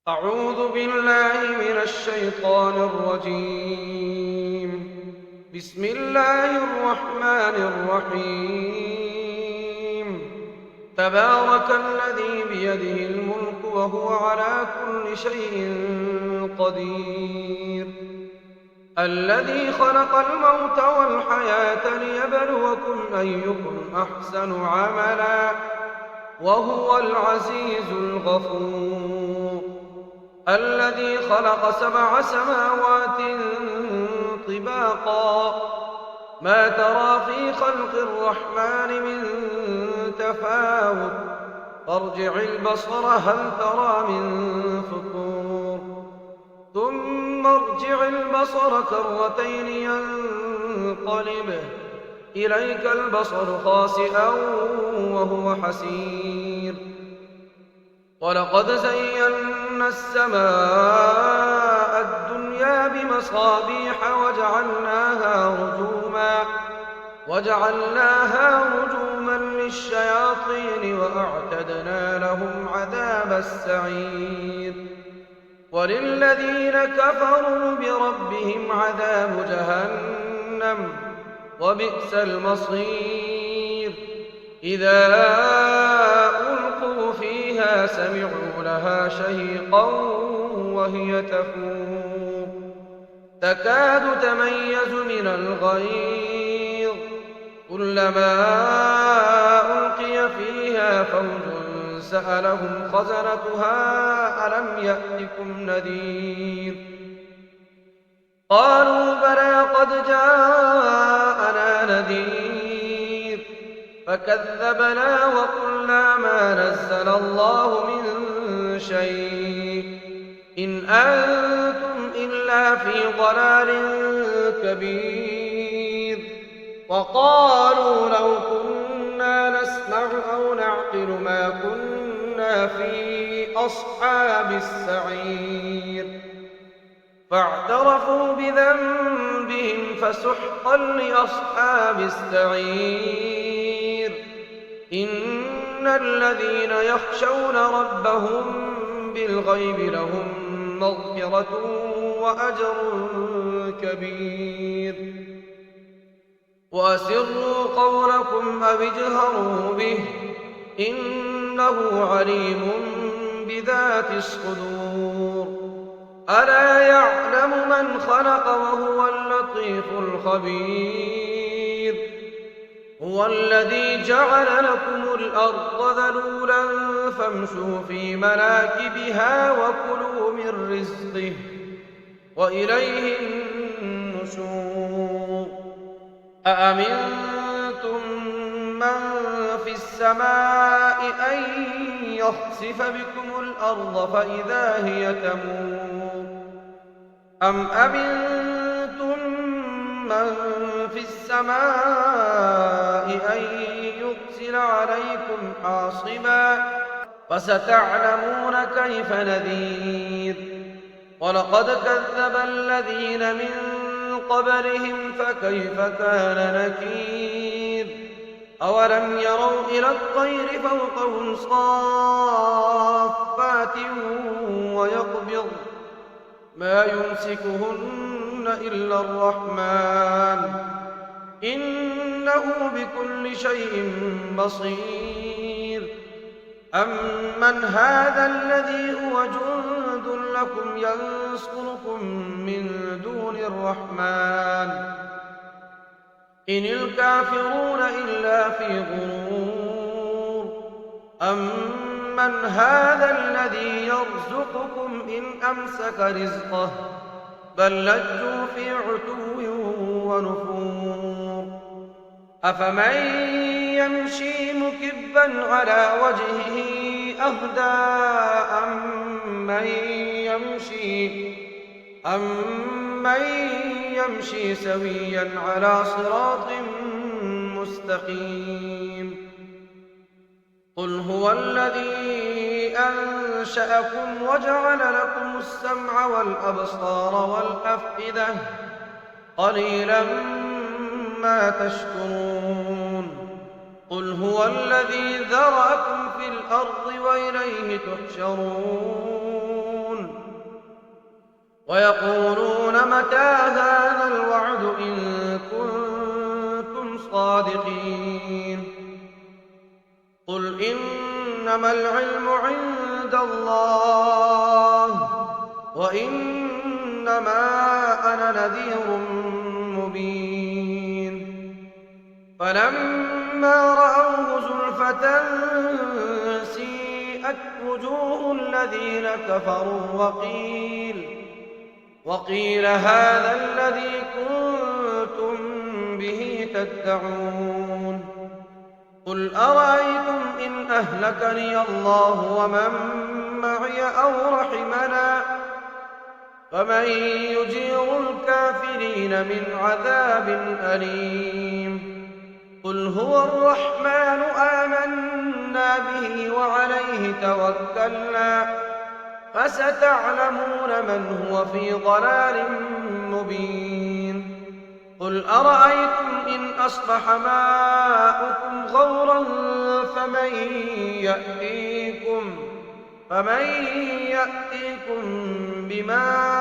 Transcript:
أعوذ بالله من الشيطان الرجيم. بسم الله الرحمن الرحيم. تبارك الذي بيده الملك وهو على كل شيء قدير، الذي خلق الموت والحياة ليبلوكم أيكم أحسن عملا وهو العزيز الغفور، الذي خلق 7 سماوات طباقا ما ترى في خلق الرحمن من تفاوت فارجع البصر هل ترى من فطور ثم ارجع البصر كرتين ينقلب إليك البصر خاسئا وهو حسير. ولقد زينا السماء الدنيا بمصابيح وجعلناها رجوما للشياطين وأعتدنا لهم عذاب السعير. وللذين كفروا بربهم عذاب جهنم وبئس المصير. إذا ألقوا فيها سمعوا لها شهيقا وهي تفور تكاد تميز من الغيظ كلما ألقي فيها فوج سألهم خزنتها ألم يأتكم نذير قالوا بلى قد جاءنا نذير فكذبنا وقلنا ما نزل الله من شيء إن أنتم إلا في ضلال كبير. وقالوا لو كنا نسمع أو نعقل ما كنا في أصحاب السعير فاعترفوا بذنبهم فسحقا لأصحاب السعير. إن الذين يخشون ربهم بالغيب لهم مغفرة وأجر كبير. وأسروا قولكم أو اجهروا به إنه عليم بذات الصدور. ألا يعلم من خلق وهو اللطيف الخبير. هو الذي جعل لكم الأرض ذلولا فامشوا في مناكبها وكلوا من رزقه وإليه النشور. أأمنتم من في السماء أن يخسف بكم الأرض فإذا هي تمور أم أمنتم من في السماء أن يرسل عليكم حاصبا فستعلمون كيف نذير. ولقد كذب الذين من قبلهم فكيف كان نكير. أولم يروا إلى الطير فوقهم صافات ويقبض ما يمسكهن إلا الرحمن إنه بكل شيء بصير. أمن هذا الذي هو جند لكم ينصركم من دون الرحمن إن الكافرون إلا في غرور. أمن هذا الذي يرزقكم إن أمسك رزقه بل لجوا في عتو ونفور. أفمن يمشي مكبا على وجهه أهدى أمن يمشي سويا على صراط مستقيم. قل هو الذي أنشأكم وجعل لكم السمع والأبصار والأفئدة قليلا ما تشكرون. قل هو الذي ذرأكم في الأرض وإليه تحشرون. ويقولون متى هذا الوعد إن كنتم صادقين قل إنما العلم عند الله وإنما أنا نذير مبين فلما رأوه زلفة سيئت وجوه الذين كفروا وقيل هذا الذي كنتم به تدعون قل أرأيتم إن أهلكني الله ومن معي أو رحمنا فمن يجير الكافرين من عذاب أليم قل هو الرحمن آمنا به وعليه توكلنا فستعلمون من هو في ضلال مبين قل أرأيتم إن أصبح ماؤكم غورا فمن يأتيكم بماء